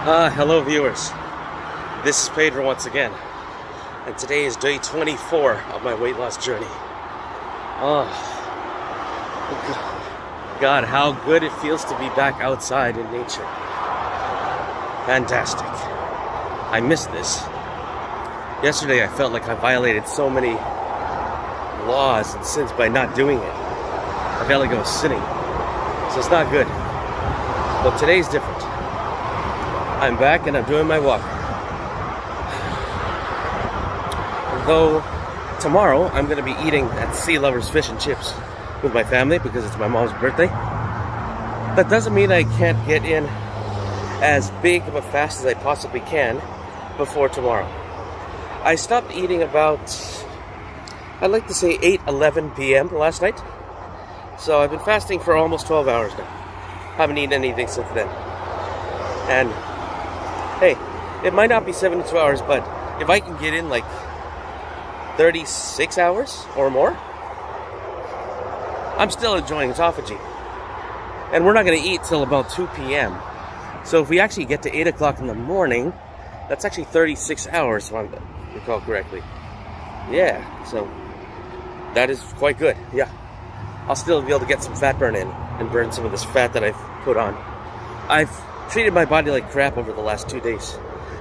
Hello viewers, this is Pedro once again, and today is day 24 of my weight loss journey. Oh, God, how good it feels to be back outside in nature. Fantastic. I missed this. Yesterday I felt like I violated so many laws and sins by not doing it. I felt like I was sinning, so it's not good. But today's different. I'm back and I'm doing my walk. Though tomorrow I'm going to be eating at Sea Lovers Fish and Chips with my family because it's my mom's birthday. That doesn't mean I can't get in as big of a fast as I possibly can before tomorrow. I stopped eating about, I'd like to say 8-11 p.m. last night. So I've been fasting for almost 12 hours now. Haven't eaten anything since then. And hey, it might not be 72 hours, but if I can get in like 36 hours or more, I'm still enjoying autophagy. And we're not going to eat till about 2 p.m. So if we actually get to 8 o'clock in the morning, that's actually 36 hours, if I recall correctly. Yeah, so that is quite good, yeah. I'll still be able to get some fat burn in and burn some of this fat that I've put on. I've treated my body like crap over the last 2 days.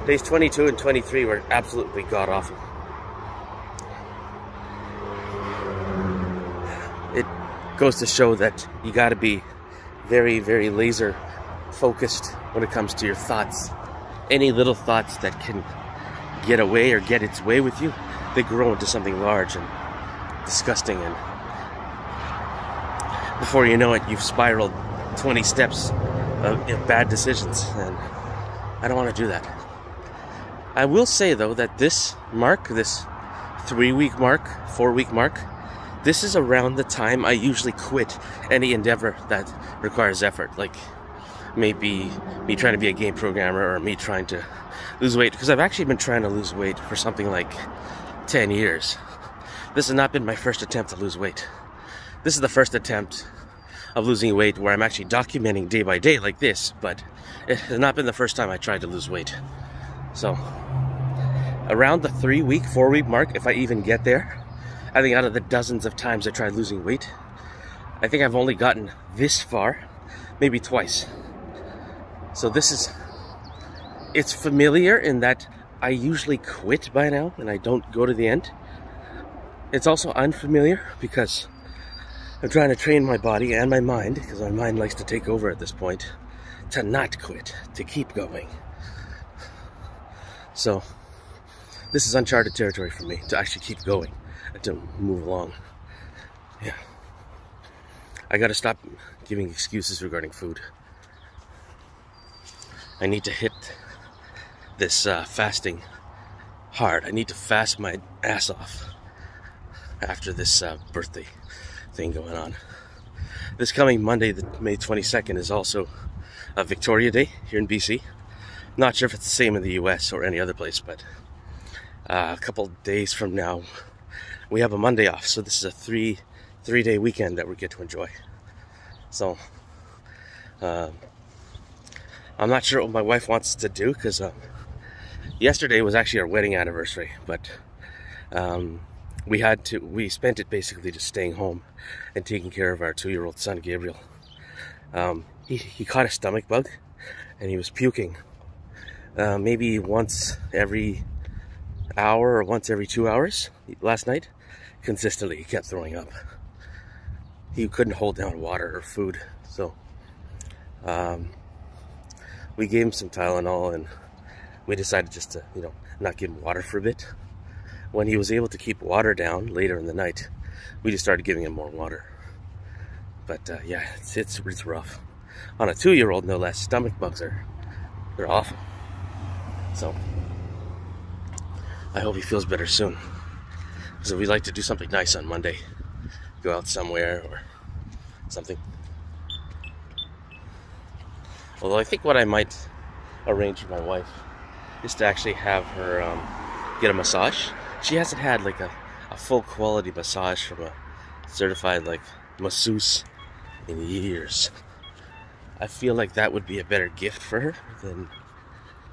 Days 22 and 23 were absolutely god-awful. It goes to show that you gotta be very, very laser focused when it comes to your thoughts. Any little thoughts that can get away or get its way with you, they grow into something large and disgusting, and before you know it, you've spiraled 20 steps of bad decisions, and I don't want to do that. I will say though that this mark, this 3-week mark, 4-week mark, this is around the time I usually quit any endeavor that requires effort, like maybe me trying to be a game programmer or me trying to lose weight, because I've actually been trying to lose weight for something like 10 years. This has not been my first attempt to lose weight. This is the first attempt of losing weight where I'm actually documenting day by day like this, but it has not been the first time I tried to lose weight. So around the 3-week, 4-week mark, if I even get there, I think out of the dozens of times I tried losing weight, I think I've only gotten this far maybe twice. So it's familiar in that I usually quit by now and I don't go to the end. It's also unfamiliar because I'm trying to train my body and my mind, because my mind likes to take over at this point, to not quit, to keep going. So this is uncharted territory for me, to actually keep going and to move along. Yeah. I gotta stop giving excuses regarding food. I need to hit this fasting hard. I need to fast my ass off after this birthday thing going on. This coming Monday, May 22nd, is also a Victoria Day here in BC. Not sure if it's the same in the US or any other place, but a couple days from now we have a Monday off, so this is a three-day weekend that we get to enjoy. So I'm not sure what my wife wants to do, because yesterday was actually our wedding anniversary, but we spent it basically just staying home and taking care of our 2-year-old son, Gabriel. He caught a stomach bug and he was puking maybe once every hour or once every 2 hours last night. Consistently, he kept throwing up. He couldn't hold down water or food, so we gave him some Tylenol and we decided just to, not give him water for a bit. When he was able to keep water down later in the night, we just started giving him more water. But yeah, it's rough. On a 2-year-old, no less, stomach bugs they're awful. So I hope he feels better soon, because we'd like to do something nice on Monday. Go out somewhere or something. Although I think what I might arrange for my wife is to actually have her get a massage. She hasn't had like a full quality massage from a certified like masseuse in years. I feel like that would be a better gift for her than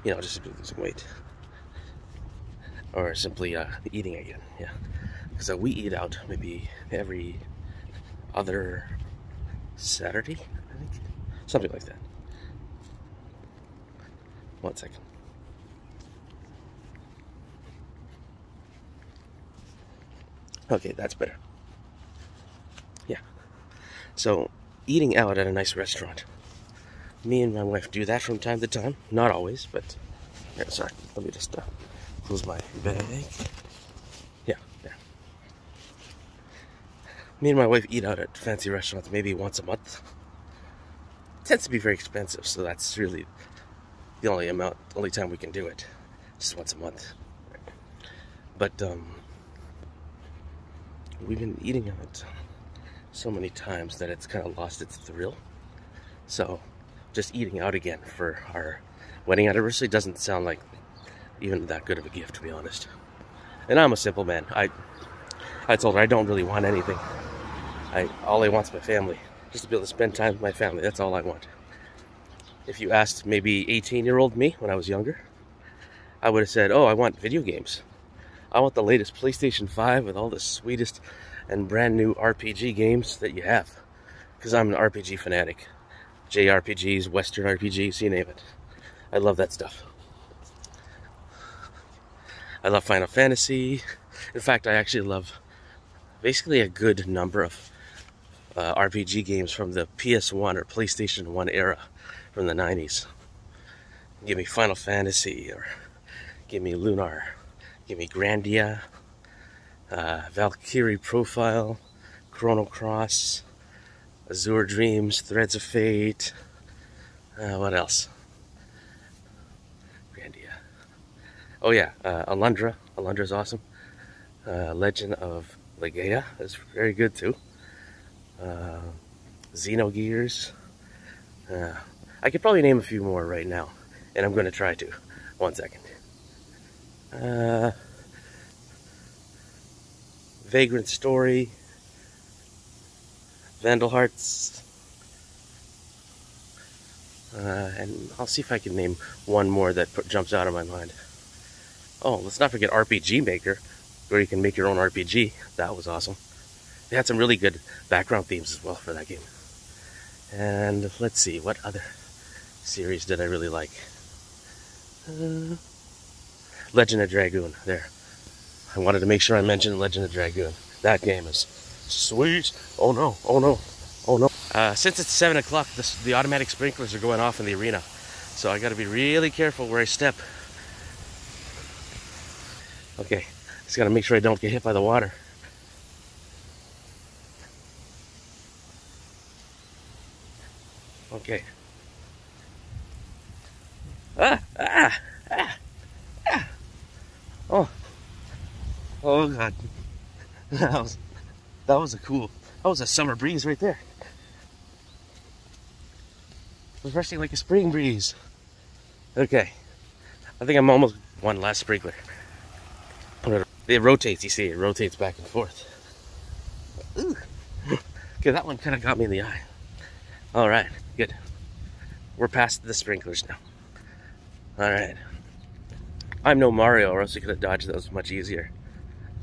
You know, just losing weight. Or simply eating again, yeah. Because we eat out maybe every other Saturday, I think. Something like that. One second. Okay, that's better. Yeah. So, eating out at a nice restaurant. Me and my wife do that from time to time. Not always, but... Here, sorry. Let me just close my bag. Yeah, there. Me and my wife eat out at fancy restaurants maybe once a month. It tends to be very expensive, so that's really the only time we can do it. Just once a month. But, we've been eating out so many times that it's kind of lost its thrill. So, just eating out again for our wedding anniversary doesn't sound like even that good of a gift, to be honest. And I'm a simple man. I told her I don't really want anything. All I want is my family. Just to be able to spend time with my family. That's all I want. If you asked maybe 18-year-old me when I was younger, I would have said, oh, I want video games. I want the latest PlayStation 5 with all the sweetest and brand new RPG games that you have. Because I'm an RPG fanatic. JRPGs, Western RPGs, you name it. I love that stuff. I love Final Fantasy. In fact, I actually love basically a good number of RPG games from the PS1 or PlayStation 1 era from the 90s. Give me Final Fantasy, or give me Lunar, give me Grandia, Valkyrie Profile, Chrono Cross, Azure Dreams, Threads of Fate, what else? Grandia. Oh yeah, Alundra. Alundra's awesome. Legend of Legaia is very good too. Xenogears. I could probably name a few more right now, and I'm going to try to. One second. Vagrant Story, Vandal Hearts, and I'll see if I can name one more that jumps out of my mind. Oh, let's not forget RPG Maker, where you can make your own RPG. That was awesome. They had some really good background themes as well for that game. And let's see, what other series did I really like? Legend of Dragoon, there. I wanted to make sure I mentioned Legend of Dragoon. That game is sweet. Oh no, oh no, oh no. Since it's 7 o'clock, the automatic sprinklers are going off in the arena. So I gotta be really careful where I step. Okay, just gotta make sure I don't get hit by the water. Okay. Oh God. That was a summer breeze right there. Refreshing like a spring breeze. Okay. I think I'm almost one last sprinkler. It rotates, you see, it rotates back and forth. Ooh. Okay, that one kind of got me in the eye. Alright, good. We're past the sprinklers now. Alright. I'm no Mario, or else we could have dodged those much easier.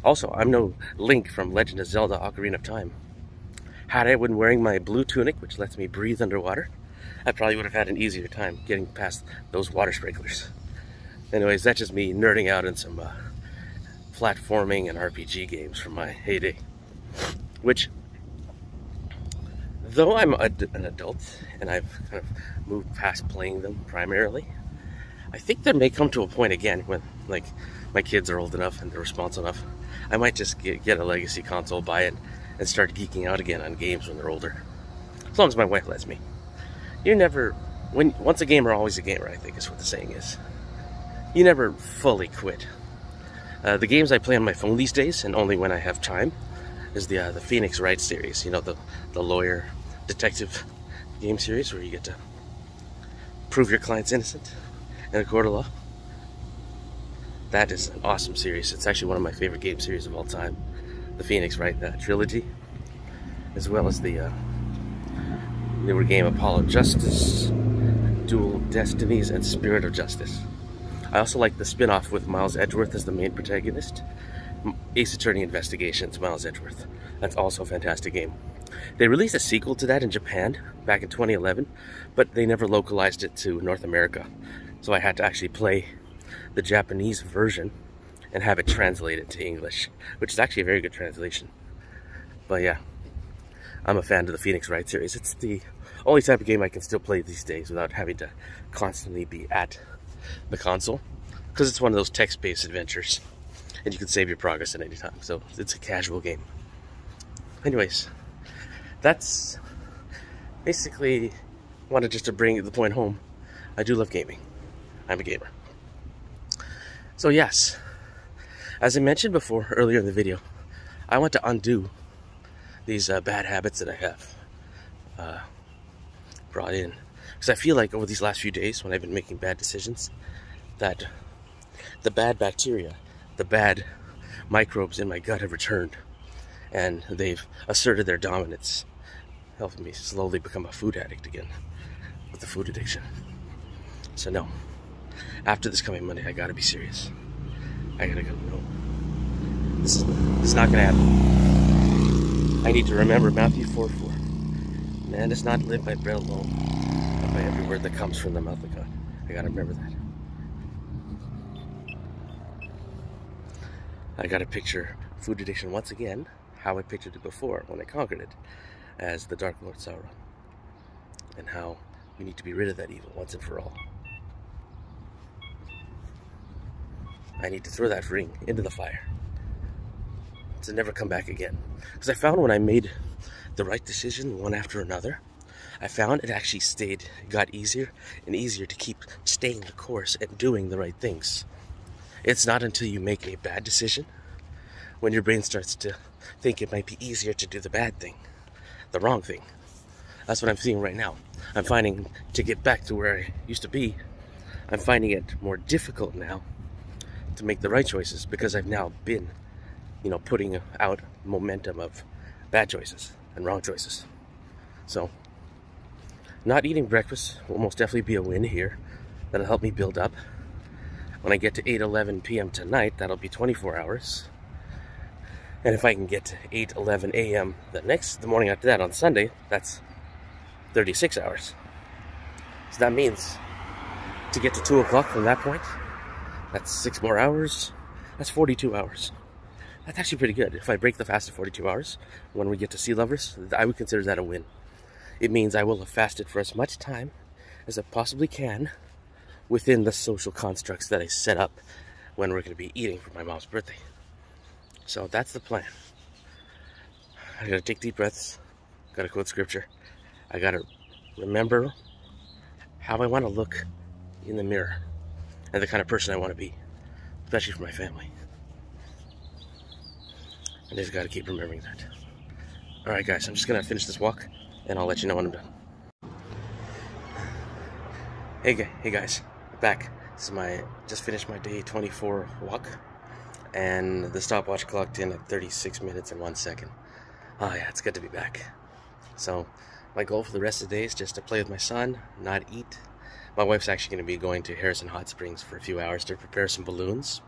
Also, I'm no Link from Legend of Zelda Ocarina of Time. Had I been wearing my blue tunic, which lets me breathe underwater, I probably would have had an easier time getting past those water sprinklers. Anyways, that's just me nerding out in some platforming and RPG games from my heyday. Which, though I'm an adult and I've kind of moved past playing them primarily, I think there may come to a point again when, like, my kids are old enough and they're responsible enough, I might just get a legacy console, buy it, and start geeking out again on games when they're older. As long as my wife lets me. Once a gamer, always a gamer, I think is what the saying is. You never fully quit. The games I play on my phone these days, and only when I have time, is the Phoenix Wright series. You know, the lawyer detective game series where you get to prove your client's innocent in a court of law. That is an awesome series. It's actually one of my favorite game series of all time. The Phoenix Wright trilogy, as well as the newer game Apollo Justice, Dual Destinies, and Spirit of Justice. I also like the spin-off with Miles Edgeworth as the main protagonist. Ace Attorney Investigations, Miles Edgeworth. That's also a fantastic game. They released a sequel to that in Japan back in 2011, but they never localized it to North America. So I had to actually play the Japanese version and have it translated to English, which is actually a very good translation. But yeah, I'm a fan of the Phoenix Wright series. It's the only type of game I can still play these days without having to constantly be at the console, because it's one of those text-based adventures and you can save your progress at any time, so it's a casual game. Anyways, that's basically wanted just to bring the point home. I do love gaming. I'm a gamer. So yes, as I mentioned before earlier in the video, I want to undo these bad habits that I have brought in, because I feel like over these last few days when I've been making bad decisions, that the bad bacteria, the bad microbes in my gut have returned, and they've asserted their dominance, helping me slowly become a food addict again with the food addiction. So no, after this coming Monday, I gotta be serious. I gotta go. No, this is not gonna happen. I need to remember Matthew 4:4. Man does not live by bread alone, but by every word that comes from the mouth of God. I gotta remember that. I gotta picture food addiction once again, how I pictured it before when I conquered it, as the Dark Lord Sauron, and how we need to be rid of that evil once and for all. I need to throw that ring into the fire to never come back again. Because I found when I made the right decision one after another, I found it actually got easier and easier to keep staying the course and doing the right things. It's not until you make a bad decision when your brain starts to think it might be easier to do the bad thing, the wrong thing. That's what I'm seeing right now. I'm finding to get back to where I used to be, I'm finding it more difficult now to make the right choices, because I've now been, putting out momentum of bad choices and wrong choices. So, not eating breakfast will most definitely be a win here. That'll help me build up. When I get to 8:11 p.m. tonight, that'll be 24 hours. And if I can get to 8:11 a.m. the morning after that on Sunday, that's 36 hours. So that means to get to 2 o'clock from that point, that's 6 more hours. That's 42 hours. That's actually pretty good. If I break the fast of 42 hours, when we get to Sea Lovers, I would consider that a win. It means I will have fasted for as much time as I possibly can within the social constructs that I set up when we're going to be eating for my mom's birthday. So that's the plan. I gotta take deep breaths. Gotta quote scripture. I gotta remember how I want to look in the mirror and the kind of person I want to be, especially for my family. I just gotta keep remembering that. Alright guys, I'm just gonna finish this walk and I'll let you know when I'm done. Hey guys, I'm back. This is just finished my day 24 walk, and the stopwatch clocked in at 36 minutes and 1 second. Oh yeah, it's good to be back. So my goal for the rest of the day is just to play with my son, not eat. My wife's actually going to be going to Harrison Hot Springs for a few hours to prepare some balloons,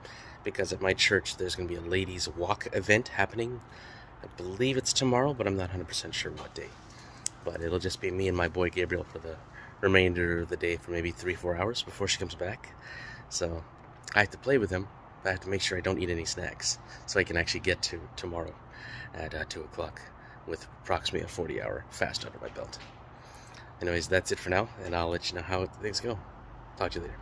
because at my church there's going to be a ladies walk event happening. I believe it's tomorrow, but I'm not 100% sure what day. But it'll just be me and my boy Gabriel for the remainder of the day, for maybe 3-4 hours before she comes back. So I have to play with him, but I have to make sure I don't eat any snacks so I can actually get to tomorrow at 2 o'clock with approximately a 40-hour fast under my belt. Anyways, that's it for now, and I'll let you know how things go. Talk to you later.